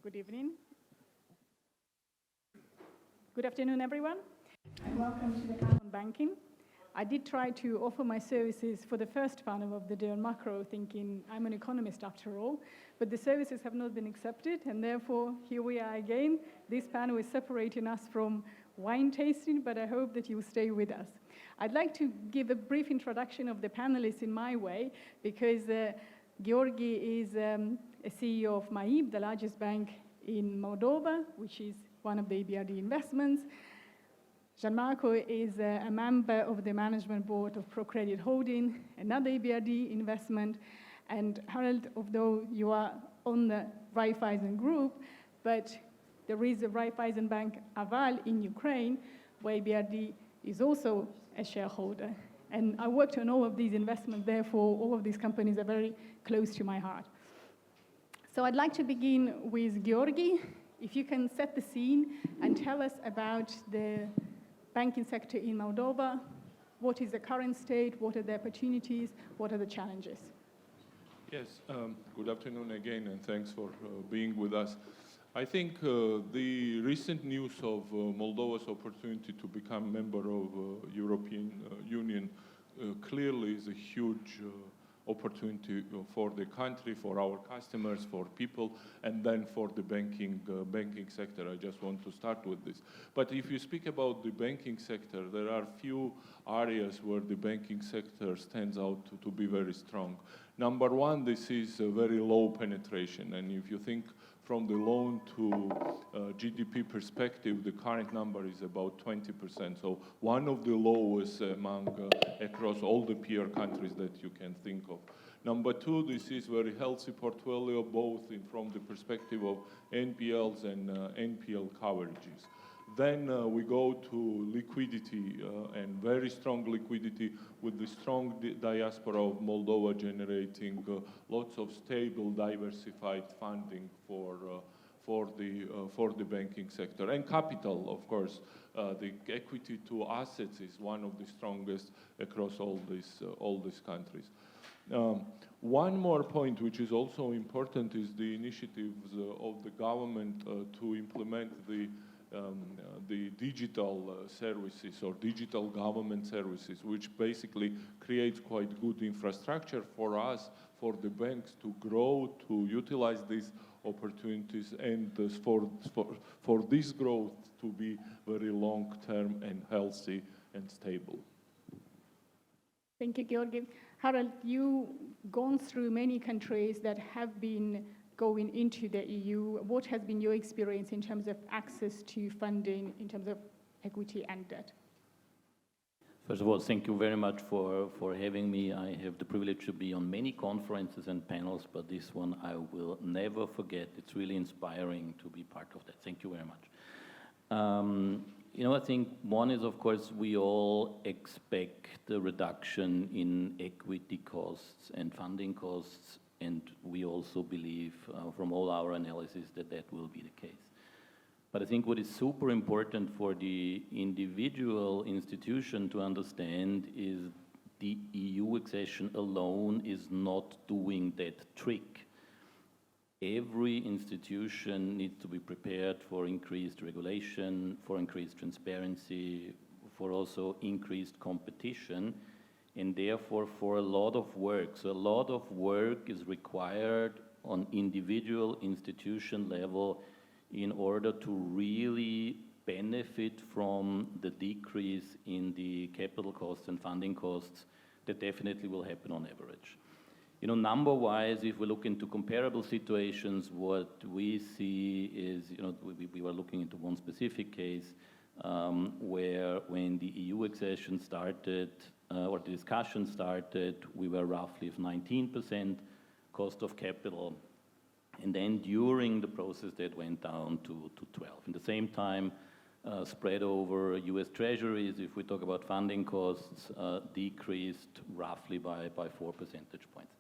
Good evening. Good afternoon, everyone, and welcome to the panel on banking. I did try to offer my services for the first panel of the day on macro, thinking I'm an economist after all, but the services have not been accepted, and therefore here we are again. This panel is separating us from wine tasting, but I hope that you will stay with us. I'd like to give a brief introduction of the panelists in my way, because Georgi is a CEO of MAIB, the largest bank in Moldova, which is one of the EBRD investments. Gianmarco is a member of the management board of ProCredit Holding, another EBRD investment. And Harald, although you are on the Raiffeisen group, but there is a Raiffeisen Bank Aval in Ukraine, where EBRD is also a shareholder. And I worked on all of these investments, therefore all of these companies are very close to my heart. So I'd like to begin with Georgi. If you can set the scene and tell us about the banking sector in Moldova, what is the current state, what are the opportunities, what are the challenges? Yes, good afternoon again, and thanks for being with us. I think the recent news of Moldova's opportunity to become member of European Union clearly is a huge opportunity for the country, for our customers, for people, and then for the banking sector. I just want to start with this. But if you speak about the banking sector, there are few areas where the banking sector stands out to be very strong. Number one, this is a very low penetration, and if you think from the loan to GDP perspective, the current number is about 20%. So one of the lowest among across all the peer countries that you can think of. Number two, this is very healthy portfolio, both from the perspective of NPLs and NPL coverages. Then we go to liquidity and very strong liquidity with the strong diaspora of Moldova generating lots of stable, diversified funding for the banking sector. And capital, of course, the equity to assets is one of the strongest across all these countries. One more point, which is also important, is the initiatives of the government to implement the digital services or digital government services, which basically creates quite good infrastructure for us, for the banks to grow, to utilize these opportunities, and for this growth to be very long-term and healthy and stable. Thank you, Georgi. Harald, you've gone through many countries that have been going into the EU. What has been your experience in terms of access to funding, in terms of equity and debt? First of all, thank you very much for having me. I have the privilege to be on many conferences and panels, but this one I will never forget. It's really inspiring to be part of that. Thank you very much. I think one is, of course, we all expect a reduction in equity costs and funding costs, and we also believe from all our analysis that that will be the case. But I think what is super important for the individual institution to understand is the EU accession alone is not doing that trick. Every institution needs to be prepared for increased regulation, for increased transparency, for also increased competition, and therefore for a lot of work. So a lot of work is required on individual institution level in order to really benefit from the decrease in the capital costs and funding costs that definitely will happen on average. Number-wise, if we look into comparable situations, what we see is, we were looking into one specific case where when the EU accession started, or the discussion started, we were roughly of 19% cost of capital. And then during the process, that went down to 12. At the same time, spread over US Treasuries, if we talk about funding costs, decreased roughly by 4 percentage points.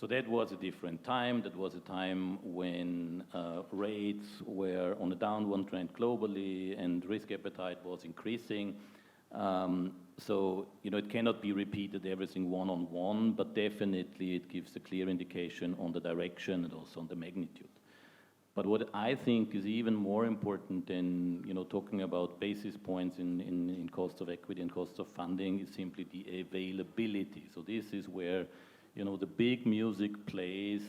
So that was a different time. That was a time when rates were on a downward trend globally and risk appetite was increasing. So, it cannot be repeated everything one-on-one, but definitely it gives a clear indication on the direction and also on the magnitude. But what I think is even more important than talking about basis points in cost of equity and cost of funding is simply the availability. So this is where the big music plays,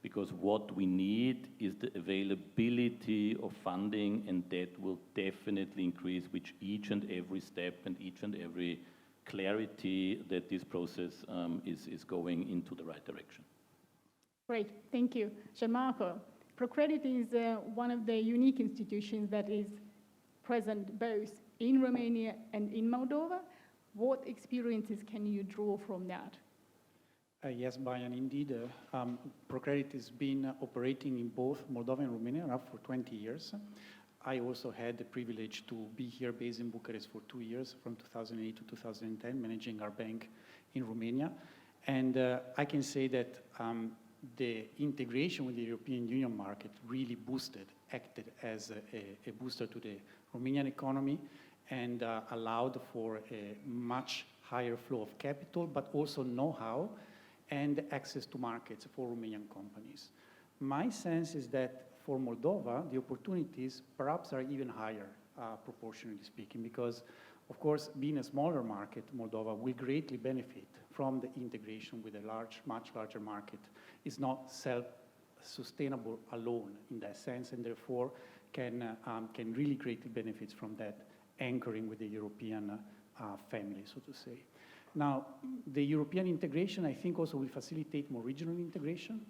because what we need is the availability of funding, and that will definitely increase with each and every step and each and every clarity that this process is going into the right direction. Great, thank you. Gianmarco, ProCredit is one of the unique institutions that is present both in Romania and in Moldova. What experiences can you draw from that? Yes, Bayan, indeed. ProCredit has been operating in both Moldova and Romania now for 20 years. I also had the privilege to be here based in Bucharest for 2 years, from 2008 to 2010, managing our bank in Romania. And I can say that the integration with the European Union market really acted as a booster to the Romanian economy, and allowed for a much higher flow of capital, but also know-how and access to markets for Romanian companies. My sense is that for Moldova, the opportunities perhaps are even higher, proportionally speaking, because, of course, being a smaller market, Moldova will greatly benefit from the integration with a much larger market. It's not self-sustainable alone in that sense, and therefore can really greatly benefit from that anchoring with the European family, so to say. Now, the European integration, I think, also will facilitate more regional integration.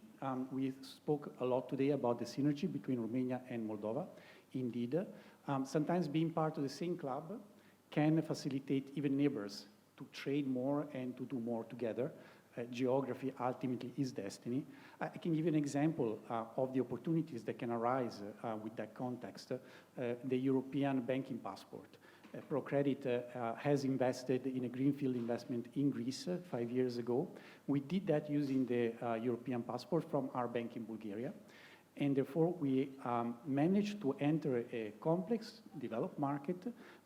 We spoke a lot today about the synergy between Romania and Moldova. Indeed, sometimes being part of the same club can facilitate even neighbors to trade more and to do more together. Geography ultimately is destiny. I can give you an example of the opportunities that can arise with that context. The European banking passport. ProCredit has invested in a greenfield investment in Greece 5 years ago. We did that using the European passport from our bank in Bulgaria. And therefore, we managed to enter a complex, developed market,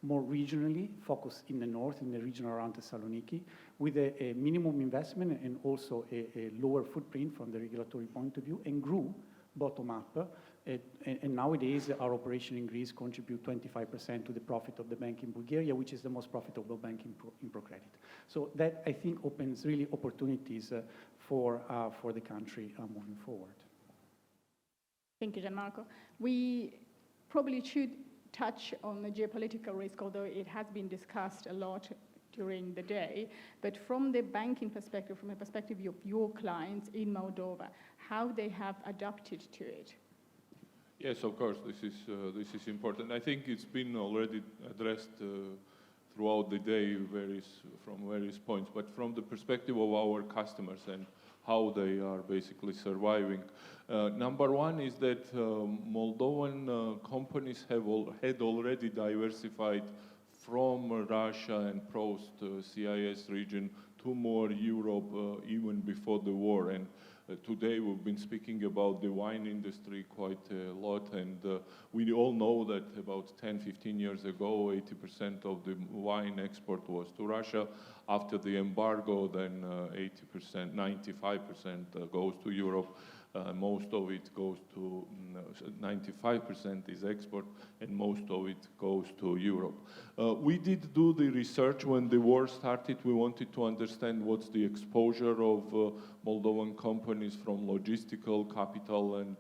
more regionally focused in the north, in the region around Thessaloniki, with a minimum investment and also a lower footprint from the regulatory point of view, and grew bottom-up. And nowadays, our operation in Greece contributes 25% to the profit of the bank in Bulgaria, which is the most profitable bank in ProCredit. So that, I think, opens really opportunities for the country moving forward. Thank you, Gianmarco. We probably should touch on the geopolitical risk, although it has been discussed a lot during the day. But from the banking perspective, from the perspective of your clients in Moldova, how they have adapted to it? Yes, of course, this is important. I think it's been already addressed throughout the day from various points, but from the perspective of our customers and how they are basically surviving. Number one is that Moldovan companies had already diversified from Russia and post-CIS region to more Europe even before the war. And today we've been speaking about the wine industry quite a lot, and we all know that about 10-15 years ago, 80% of the wine export was to Russia. After the embargo, then 80%, 95% goes to Europe. Most of it goes to, 95% is export, and most of it goes to Europe. We did do the research when the war started. We wanted to understand what's the exposure of Moldovan companies from logistical capital and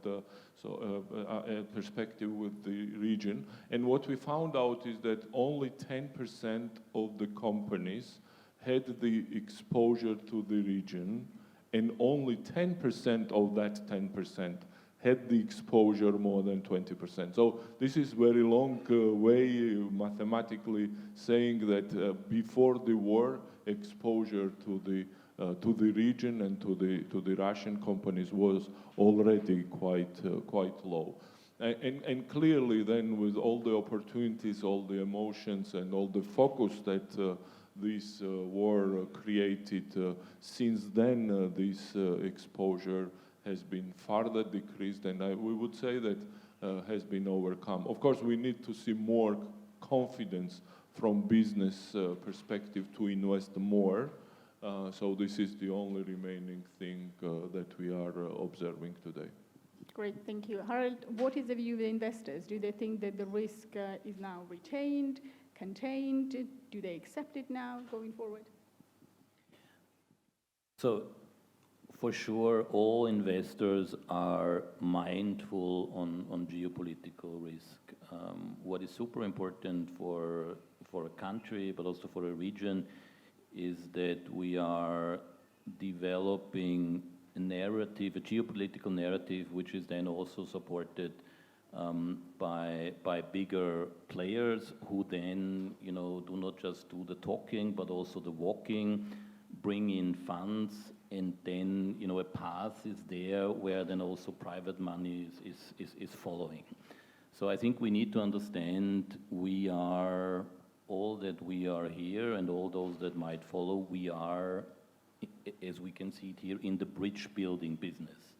perspective with the region. And what we found out is that only 10% of the companies had the exposure to the region, and only 10% of that 10% had the exposure more than 20%. So this is very long way mathematically saying that before the war, exposure to the region and to the Russian companies was already quite low. And clearly then, with all the opportunities, all the emotions, and all the focus that this war created, since then this exposure has been further decreased, and we would say that has been overcome. Of course, we need to see more confidence from business perspective to invest more. So this is the only remaining thing that we are observing today. Great, thank you. Harold, what is the view of the investors? Do they think that the risk is now retained, contained? Do they accept it now going forward? So, for sure, all investors are mindful on geopolitical risk. What is super important for a country, but also for a region, is that we are developing a narrative, a geopolitical narrative, which is then also supported by bigger players who then, do not just do the talking, but also the walking, bring in funds, and then, a path is there where then also private money is following. So I think we need to understand all that we are here and all those that might follow, we are, as we can see it here, in the bridge building business.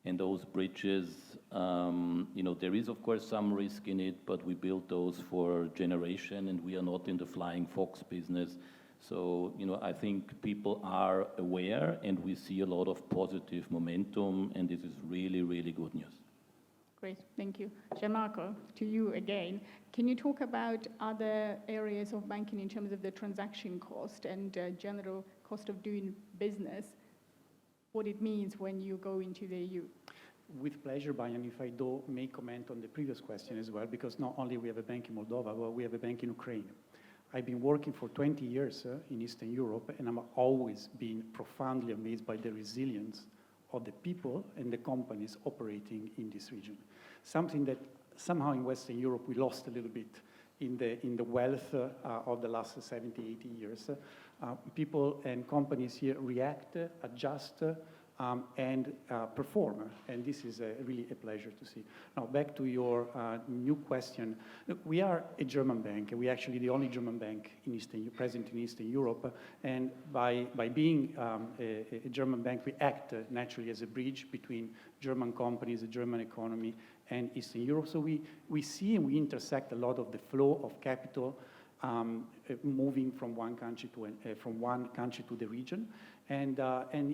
And those bridges, there is of course some risk in it, but we build those for generation and we are not in the flying fox business. So, I think people are aware and we see a lot of positive momentum, and this is really, really good news. Great, thank you. Gianmarco, to you again. Can you talk about other areas of banking in terms of the transaction cost and general cost of doing business, what it means when you go into the EU? With pleasure, Bayan, if I may comment on the previous question as well, because not only we have a bank in Moldova, but we have a bank in Ukraine. I've been working for 20 years in Eastern Europe, and I'm always been profoundly amazed by the resilience of the people and the companies operating in this region. Something that somehow in Western Europe we lost a little bit in the wealth of the last 70, 80 years. People and companies here react, adjust, and perform. And this is really a pleasure to see. Now, back to your new question. Look, we are a German bank. We're actually the only German bank present in Eastern Europe. And by being a German bank, we act naturally as a bridge between German companies, the German economy, and Eastern Europe. So we see and we intersect a lot of the flow of capital moving from one country to the region. And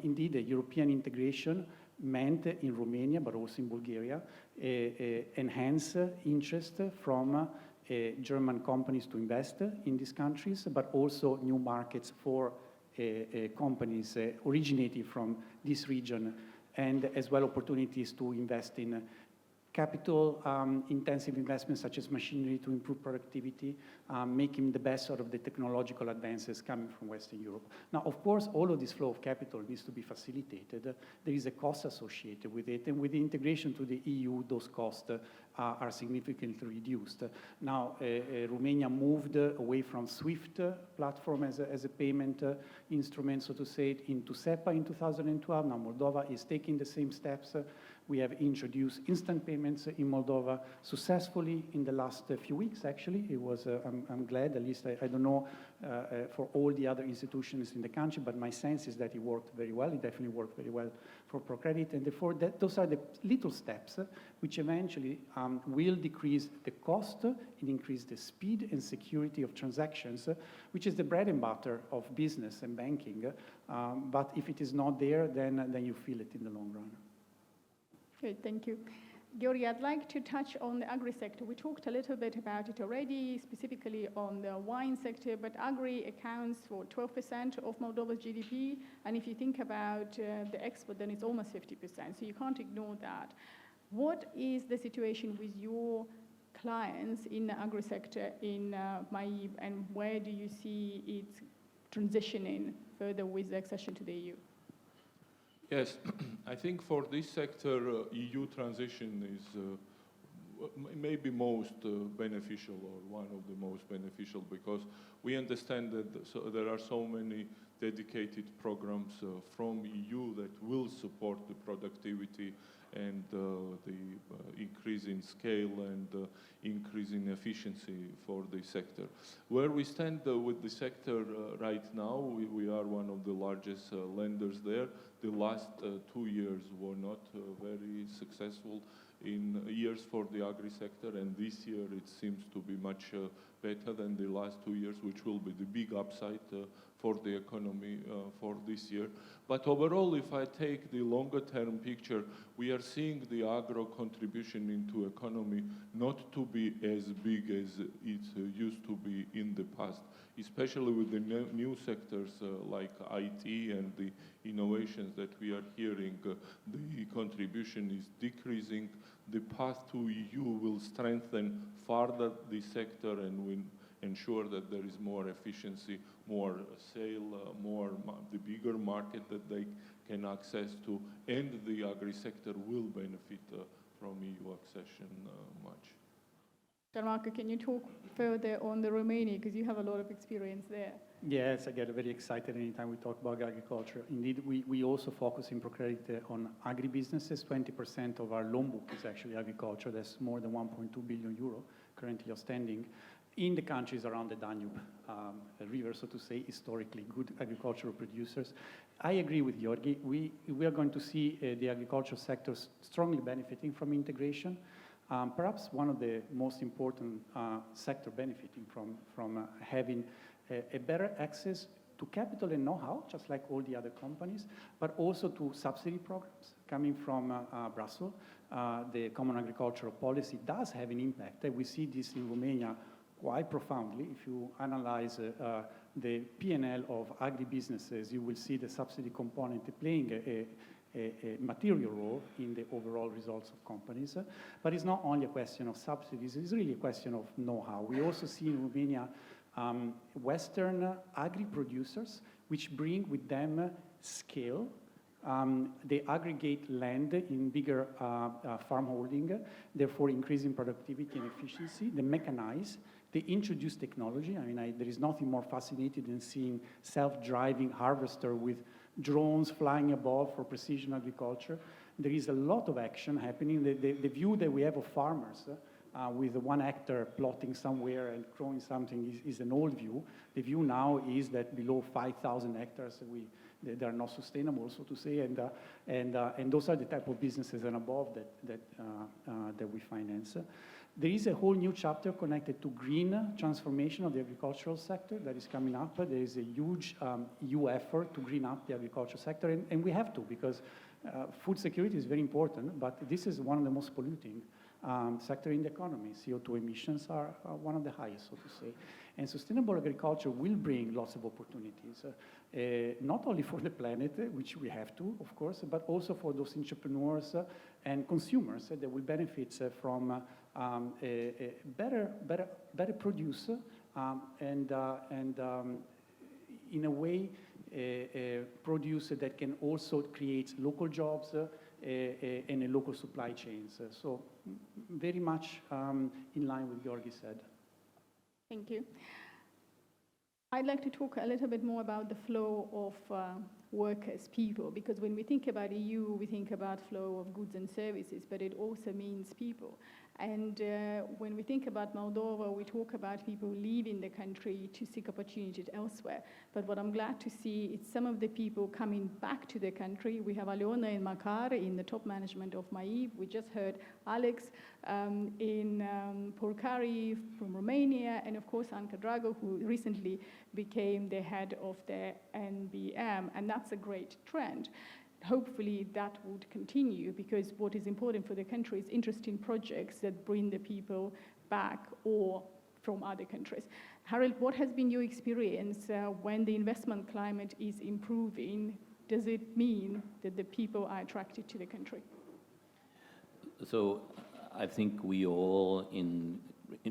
indeed, the European integration meant in Romania, but also in Bulgaria, enhance interest from German companies to invest in these countries, but also new markets for companies originating from this region, and as well opportunities to invest in capital-intensive investments such as machinery to improve productivity, making the best out of the technological advances coming from Western Europe. Now, of course, all of this flow of capital needs to be facilitated. There is a cost associated with it, and with the integration to the EU, those costs are significantly reduced. Now, Romania moved away from SWIFT platform as a payment instrument, so to say, into SEPA in 2012. Now, Moldova is taking the same steps. We have introduced instant payments in Moldova successfully in the last few weeks, actually. It was, I'm glad, at least I don't know for all the other institutions in the country, but my sense is that it worked very well. It definitely worked very well for ProCredit, and therefore those are the little steps which eventually will decrease the cost and increase the speed and security of transactions, which is the bread and butter of business and banking. But if it is not there, then you feel it in the long run. Good, thank you. Giorgi, I'd like to touch on the agri sector. We talked a little bit about it already, specifically on the wine sector, but agri accounts for 12% of Moldova's GDP, and if you think about the export, then it's almost 50%, so you can't ignore that. What is the situation with your clients in the agri sector in MAIB, and where do you see it transitioning further with the accession to the EU? Yes, I think for this sector, EU transition is maybe most beneficial, or one of the most beneficial, because we understand that there are so many dedicated programs from EU that will support the productivity and the increase in scale and increase in efficiency for the sector. Where we stand with the sector right now, we are one of the largest lenders there. The last 2 years were not very successful in years for the agri sector, and this year it seems to be much better than the last 2 years, which will be the big upside for the economy for this year. But overall, if I take the longer term picture, we are seeing the agro contribution into economy not to be as big as it used to be in the past, especially with the new sectors like IT and the innovations that we are hearing. The contribution is decreasing. The path to EU will strengthen further the sector and will ensure that there is more efficiency, more sale, the bigger market that they can access to, and the agri-sector will benefit from EU accession much. Gianmarco, can you talk further on the Romania, because you have a lot of experience there? Yes, I get very excited anytime we talk about agriculture. Indeed, we also focus in ProCredit on agribusinesses. 20% of our loan book is actually agriculture. That's more than 1.2 billion euro currently outstanding in the countries around the Danube river, so to say, historically good agricultural producers. I agree with Georgi. We are going to see the agricultural sector strongly benefiting from integration. Perhaps one of the most important sector benefiting from having a better access to capital and know-how, just like all the other companies, but also to subsidy programs coming from Brussels. The Common Agricultural Policy does have an impact. We see this in Romania quite profoundly. If you analyze the P&L of agribusinesses, you will see the subsidy component playing a material role in the overall results of companies. But it's not only a question of subsidies, it's really a question of know-how. We also see in Romania Western agri-producers which bring with them scale. They aggregate land in bigger farm holding, therefore increasing productivity and efficiency. They mechanize. They introduce technology. I mean, there is nothing more fascinating than seeing self-driving harvester with drones flying above for precision agriculture. There is a lot of action happening. The view that we have of farmers with one actor plotting somewhere and growing something is an old view. The view now is that below 5,000 hectares, they are not sustainable, so to say, and those are the type of businesses and above that we finance. There is a whole new chapter connected to green transformation of the agricultural sector that is coming up. There is a huge EU effort to green up the agricultural sector, and we have to, because food security is very important, but this is one of the most polluting sector in the economy. CO2 emissions are one of the highest, so to say. And sustainable agriculture will bring lots of opportunities, not only for the planet, which we have to, of course, but also for those entrepreneurs and consumers that will benefit from a better produce and in a way a produce that can also create local jobs and a local supply chains. So very much in line with Georgi said. Thank you. I'd like to talk a little bit more about the flow of workers, people, because when we think about EU, we think about flow of goods and services, but it also means people. And when we think about Moldova, we talk about people leaving the country to seek opportunities elsewhere. But what I'm glad to see is some of the people coming back to the country. We have Aliona and Makar in the top management of MAIB. We just heard Alex in Porcari from Romania, and of course Anca Drago, who recently became the head of the NBM, and that's a great trend. Hopefully that would continue, because what is important for the country is interesting projects that bring the people back or from other countries. Harold, what has been your experience when the investment climate is improving? Does it mean that the people are attracted to the country? So I think we all,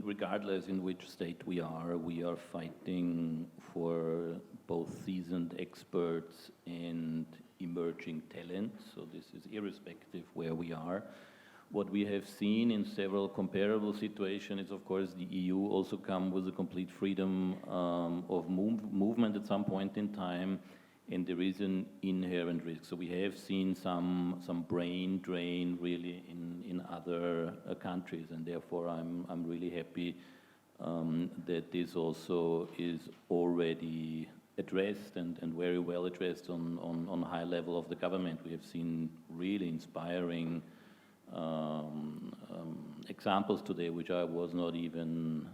regardless in which state we are fighting for both seasoned experts and emerging talent, so this is irrespective where we are. What we have seen in several comparable situations is, of course, the EU also come with a complete freedom of movement at some point in time, and there is an inherent risk. So we have seen some brain drain really in other countries, and therefore I'm really happy that this also is already addressed and very well addressed on high level of the government. We have seen really inspiring examples today which I was not even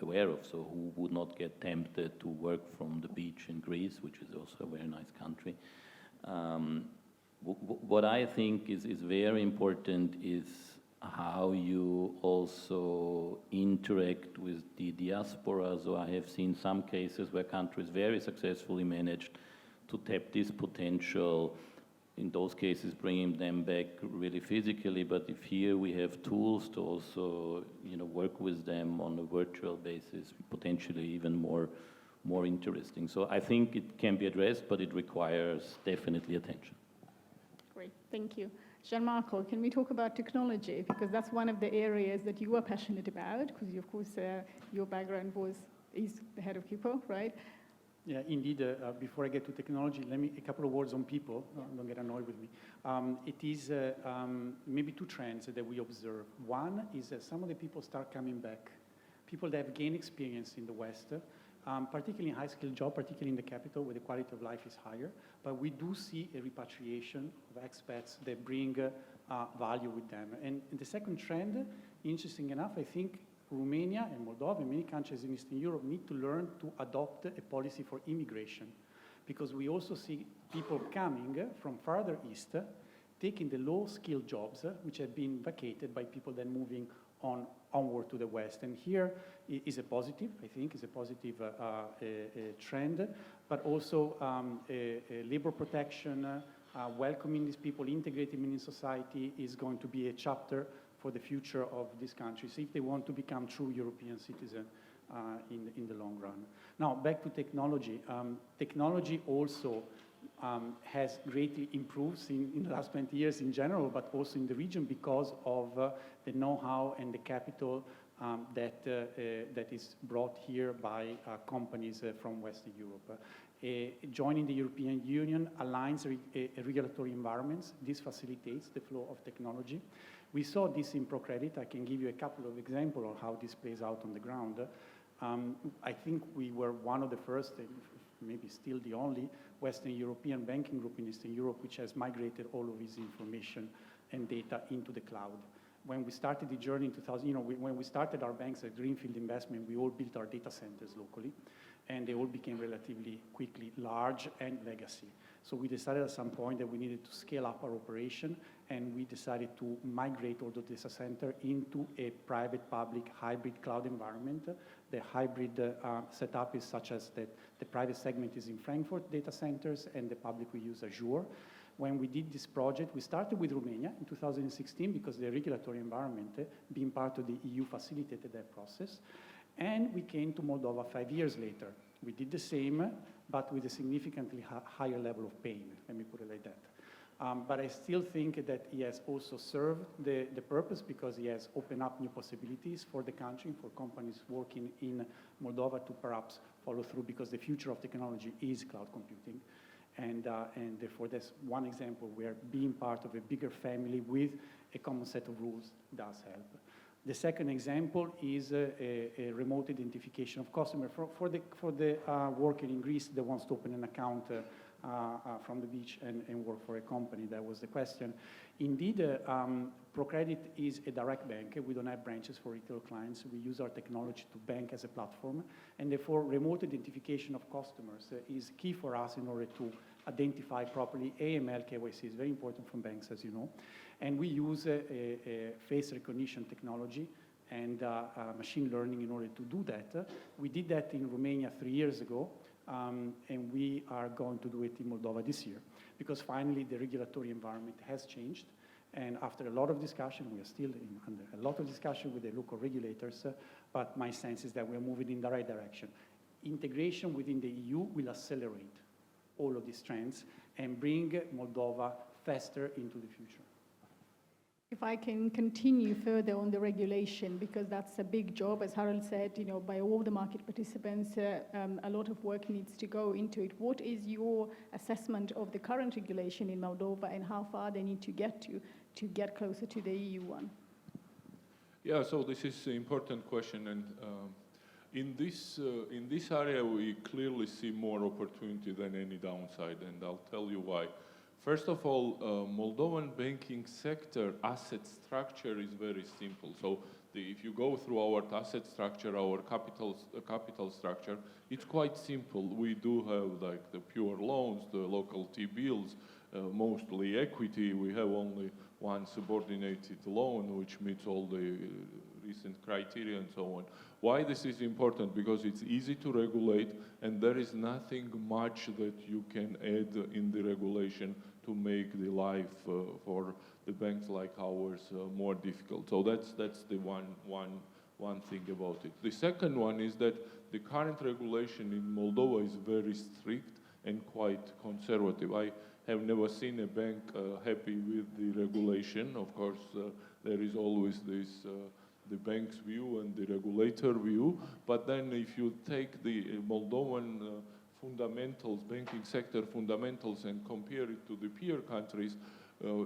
aware of. So who would not get tempted to work from the beach in Greece, which is also a very nice country. What I think is very important is how you also interact with the diaspora. So I have seen some cases where countries very successfully managed to tap this potential, in those cases bringing them back really physically, but if here we have tools to also work with them on a virtual basis, potentially even more interesting. So I think it can be addressed, but it requires definitely attention. Great, thank you. Gianmarco, can we talk about technology? Because that's one of the areas that you are passionate about, because of course your background is the head of HIPPO, right? Yeah, indeed. Before I get to technology, a couple of words on people. Don't get annoyed with me. It is maybe two trends that we observe. One is that some of the people start coming back, people that have gained experience in the West, particularly in high-skilled jobs, particularly in the capital where the quality of life is higher. But we do see a repatriation of expats that bring value with them. And the second trend, interesting enough, I think Romania and Moldova and many countries in Eastern Europe need to learn to adopt a policy for immigration, because we also see people coming from farther east, taking the low-skilled jobs, which have been vacated by people then moving onward to the West. And here is a positive, I think, is a positive trend, but also labor protection, welcoming these people, integrating them in society is going to be a chapter for the future of these countries if they want to become true European citizens in the long run. Now, back to technology. Technology also has greatly improved in the last 20 years in general, but also in the region because of the know-how and the capital that is brought here by companies from Western Europe. Joining the European Union aligns regulatory environments. This facilitates the flow of technology. We saw this in ProCredit. I can give you a couple of examples of how this plays out on the ground. I think we were one of the first, maybe still the only, Western European banking group in Eastern Europe which has migrated all of its information and data into the cloud. When we started the journey in 2000, when we started our banks at Greenfield Investment, we all built our data centers locally, and they all became relatively quickly large and legacy. So we decided at some point that we needed to scale up our operation, and we decided to migrate all the data center into a private-public hybrid cloud environment. The hybrid setup is such as that the private segment is in Frankfurt data centers, and the public we use Azure. When we did this project, we started with Romania in 2016 because the regulatory environment, being part of the EU, facilitated that process. And we came to Moldova 5 years later. We did the same, but with a significantly higher level of pain, let me put it like that. But I still think that he has also served the purpose because he has opened up new possibilities for the country, for companies working in Moldova to perhaps follow through, because the future of technology is cloud computing. And therefore, that's one example where being part of a bigger family with a common set of rules does help. The second example is a remote identification of customer. For the worker in Greece that wants to open an account from the beach and work for a company, that was the question. Indeed, ProCredit is a direct bank. We don't have branches for retail clients. We use our technology to bank as a platform, and therefore remote identification of customers is key for us in order to identify properly. AML, KYC is very important from banks, as you know, and we use a face recognition technology and machine learning in order to do that. We did that in Romania 3 years ago, and we are going to do it in Moldova this year, because finally the regulatory environment has changed. And after a lot of discussion, we are still under a lot of discussion with the local regulators, but my sense is that we are moving in the right direction. Integration within the EU will accelerate all of these trends and bring Moldova faster into the future. If I can continue further on the regulation, because that's a big job, as Harold said, by all the market participants, a lot of work needs to go into it. What is your assessment of the current regulation in Moldova, and how far they need to get closer to the EU one? Yeah, so this is an important question, and in this area we clearly see more opportunity than any downside, and I'll tell you why. First of all, Moldovan banking sector asset structure is very simple. So if you go through our asset structure, our capital structure, it's quite simple. We do have like the pure loans, the local T-bills, mostly equity. We have only one subordinated loan, which meets all the recent criteria and so on. Why this is important? Because it's easy to regulate, and there is nothing much that you can add in the regulation to make the life for the banks like ours more difficult. So that's the one thing about it. The second one is that the current regulation in Moldova is very strict and quite conservative. I have never seen a bank happy with the regulation. Of course, there is always this the bank's view and the regulator view. But then if you take the Moldovan fundamentals, banking sector fundamentals, and compare it to the peer countries,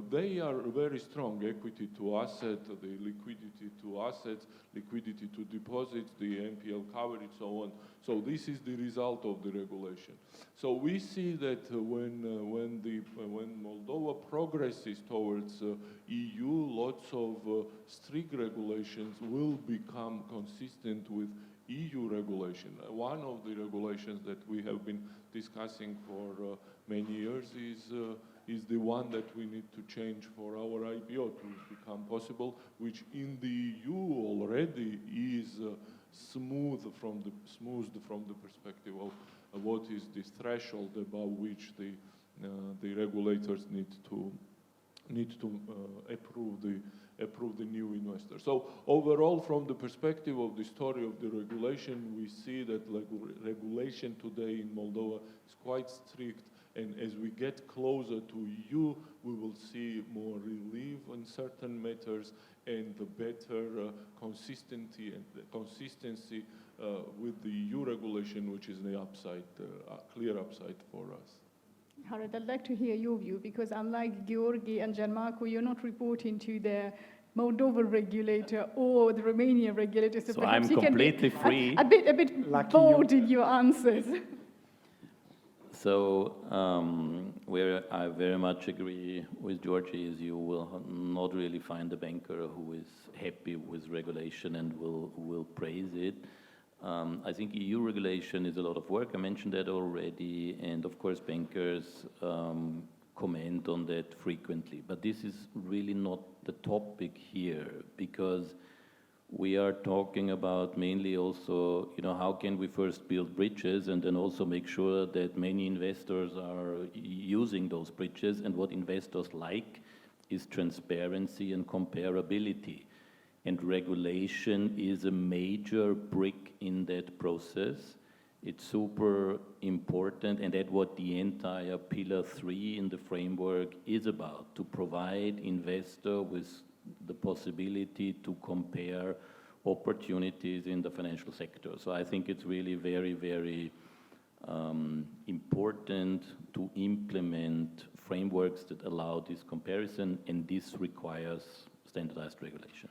they are very strong. Equity to asset, the liquidity to assets, liquidity to deposits, the NPL coverage, so on. So this is the result of the regulation. So we see that when Moldova progresses towards EU, lots of strict regulations will become consistent with EU regulation. One of the regulations that we have been discussing for many years is the one that we need to change for our IPO to become possible, which in the EU already is smoothed from the perspective of what is the threshold above which the regulators need to approve the new investor. So overall, from the perspective of the story of the regulation, we see that regulation today in Moldova is quite strict. And as we get closer to EU, we will see more relief on certain matters and the better consistency with the EU regulation, which is the upside, clear upside for us. Harald, I'd like to hear your view, because unlike Georgi and Gianmarco, you're not reporting to the Moldovan regulator or the Romanian regulator. So perhaps I'm you can be completely free. A bit Lucky bold you. in your answers. So where I very much agree with Georgi is you will not really find a banker who is happy with regulation and will praise it. I think EU regulation is a lot of work. I mentioned that already, and of course bankers comment on that frequently. But this is really not the topic here, because we are talking about mainly also, how can we first build bridges and then also make sure that many investors are using those bridges. And what investors like is transparency and comparability. And regulation is a major brick in that process. It's super important, and that's what the entire Pillar 3 in the framework is about, to provide investor with the possibility to compare opportunities in the financial sector. So I think it's really very, very important to implement frameworks that allow this comparison, and this requires standardized regulation.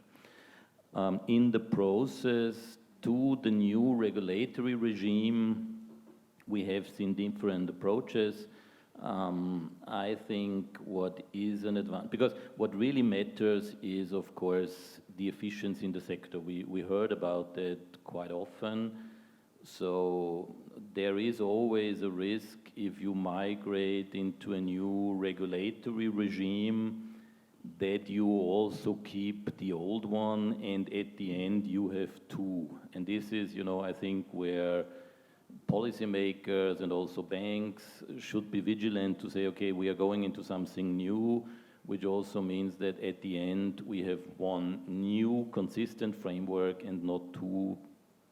In the process to the new regulatory regime, we have seen different approaches. I think what is an advantage, because what really matters is, of course, the efficiency in the sector. We heard about that quite often. So there is always a risk if you migrate into a new regulatory regime that you also keep the old one, and at the end you have two. And this is, I think, where policymakers and also banks should be vigilant to say, okay, we are going into something new, which also means that at the end we have one new consistent framework and not two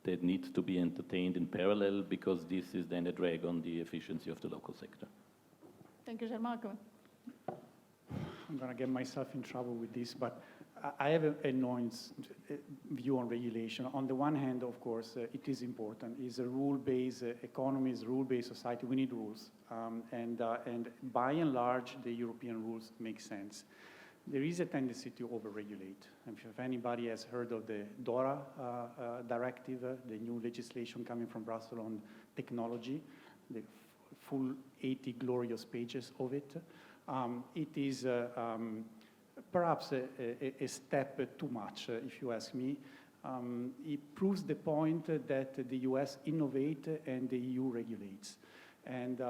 that needs to be entertained in parallel, because this is then a drag on the efficiency of the local sector. Thank you, Gianmarco. I'm going to get myself in trouble with this, but I have a nuanced view on regulation. On the one hand, of course, it is important. It's a rule-based economy, it's a rule-based society. We need rules. And by and large, the European rules make sense. There is a tendency to over-regulate. If anybody has heard of the DORA directive, the new legislation coming from Brussels on technology, the full 80 glorious pages of it, It is perhaps a step too much, if you ask me. It proves the point that the US innovates and the EU regulates. And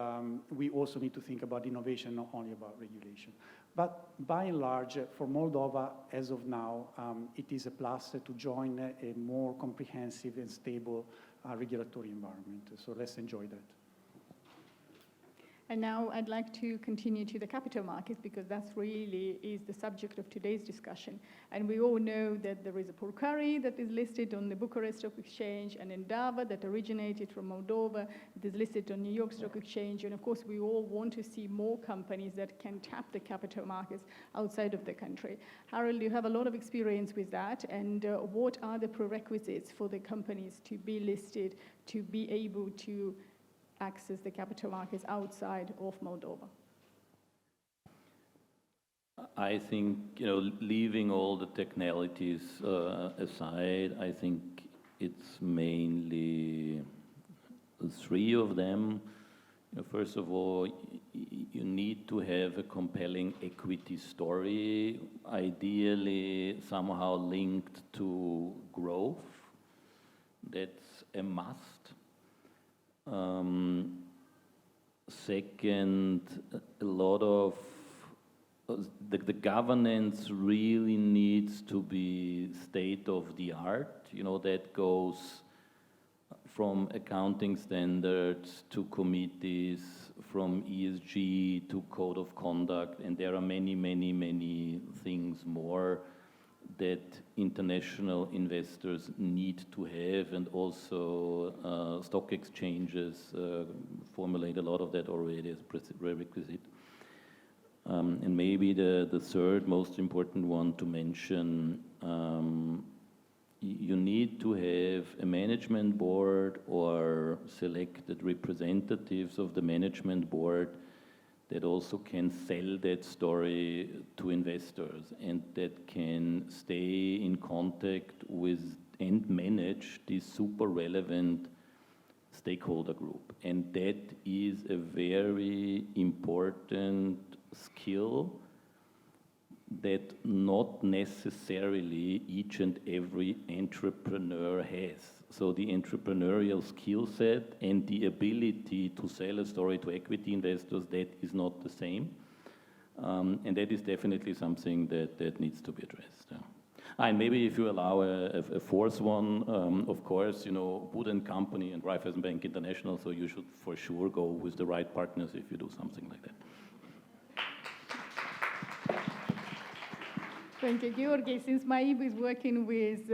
we also need to think about innovation, not only about regulation. But by and large, for Moldova, as of now, it is a plus to join a more comprehensive and stable regulatory environment. So let's enjoy that. And now I'd like to continue to the capital markets because that's really is the subject of today's discussion. And we all know that there is a Purcari that is listed on the Bucharest Stock Exchange and Endava that originated from Moldova that is listed on New York Stock Exchange. And of course, we all want to see more companies that can tap the capital markets outside of the country. Harold, you have a lot of experience with that. And what are the prerequisites for the companies to be listed, to be able to access the capital markets outside of Moldova? I think, leaving all the technicalities aside, I think it's mainly three of them. First of all, you need to have a compelling equity story, ideally somehow linked to growth. That's a must. Second, a lot of the governance really needs to be state of the art. That goes from accounting standards to committees, from ESG to code of conduct, and there are many, many, many things more that international investors need to have, and also stock exchanges formulate a lot of that already as prerequisite. And maybe the third most important one to mention, you need to have a management board or selected representatives of the management board that also can sell that story to investors and that can stay in contact with and manage this super relevant stakeholder group. And that is a very important skill that not necessarily each and every entrepreneur has. So the entrepreneurial skill set and the ability to sell a story to equity investors, that is not the same. And that is definitely something that needs to be addressed. And maybe if you allow a fourth one, of course, Wood & Company and Raiffeisen Bank International, so you should for sure go with the right partners if you do something like that. Thank you, Georgi. Since MAIB is working with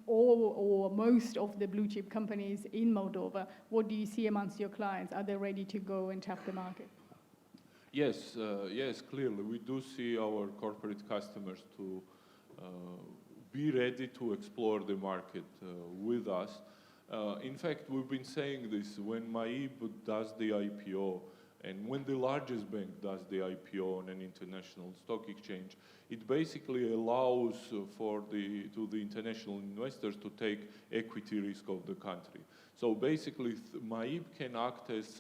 all or most of the blue chip companies in Moldova, what do you see amongst your clients? Are they ready to go and tap the market? Yes, clearly. We do see our corporate customers to be ready to explore the market with us. In fact, we've been saying this when MAIB does the IPO and when the largest bank does the IPO on an international stock exchange, it basically allows to the international investors to take equity risk of the country. So basically, MAIB can act as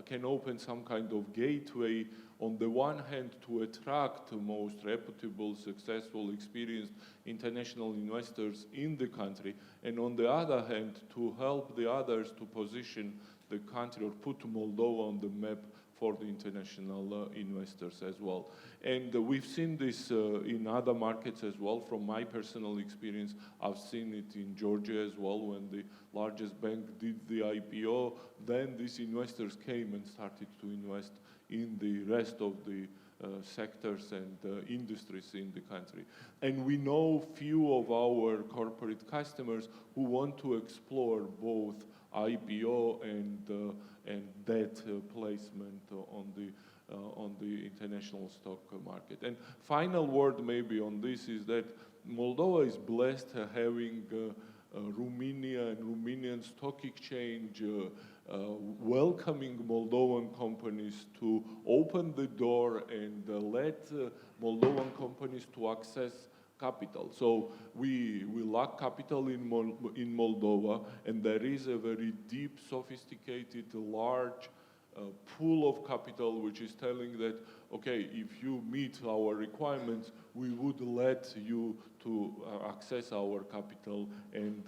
can open some kind of gateway on the one hand to attract the most reputable, successful, experienced international investors in the country, and on the other hand to help the others to position the country or put Moldova on the map for the international investors as well. And we've seen this in other markets as well. From my personal experience, I've seen it in Georgia as well. When the largest bank did the IPO, then these investors came and started to invest in the rest of the sectors and industries in the country. And we know few of our corporate customers who want to explore both IPO and debt placement on the international stock market. And final word maybe on this is that Moldova is blessed having Romania and Romanian Stock Exchange welcoming Moldovan companies to open the door and let Moldovan companies to access capital. So we lack capital in Moldova, and there is a very deep, sophisticated, large pool of capital which is telling that okay, if you meet our requirements, we would let you to access our capital and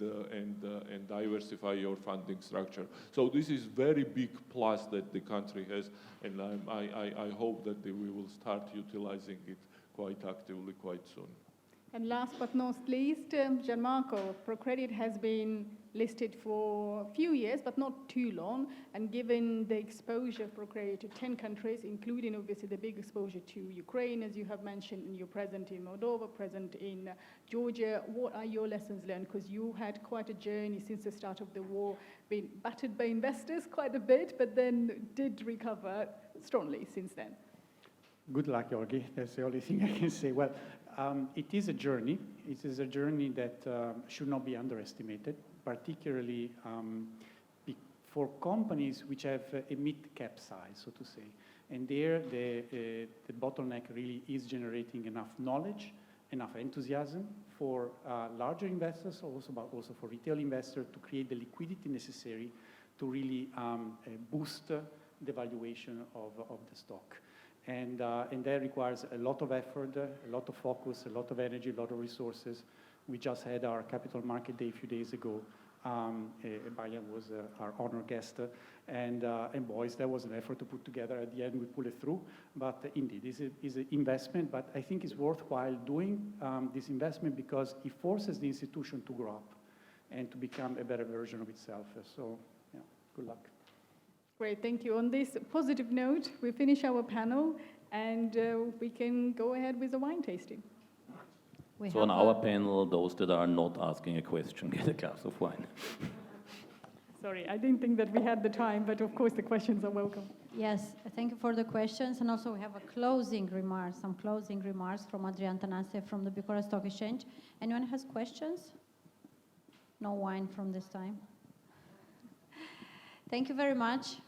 diversify your funding structure. So this is very big plus that the country has, and I hope that we will start utilizing it quite actively quite soon. And last but not least, Gianmarco, ProCredit has been listed for a few years, but not too long. And given the exposure of ProCredit to 10 countries, including obviously the big exposure to Ukraine, as you have mentioned, and you're present in Moldova, present in Georgia, what are your lessons learned? Because you had quite a journey since the start of the war, been battered by investors quite a bit, but then did recover strongly since then. Good luck, Georgi. That's the only thing I can say. Well, it is a journey. It is a journey that should not be underestimated, particularly for companies which have a mid-cap size, so to say. And there, the bottleneck really is generating enough knowledge, enough enthusiasm for larger investors, but also for retail investors to create the liquidity necessary to really boost the valuation of the stock. And that requires a lot of effort, a lot of focus, a lot of energy, a lot of resources. We just had our capital market day a few days ago. Bayan was our honor guest. And boys, that was an effort to put together. At the end, we pulled it through. But indeed, it's an investment. But I think it's worthwhile doing this investment because it forces the institution to grow up and to become a better version of itself. So, yeah, good luck. Great, thank you. On this positive note, we finish our panel and we can go ahead with the wine tasting. So on our panel, those that are not asking a question get a glass of wine. Sorry, I didn't think that we had the time, but of course the questions are welcome. Yes, thank you for the questions. And also we have some closing remarks from Adrian Tănase from the Bucharest Stock Exchange. Anyone has questions? No wine from this time. Thank you very much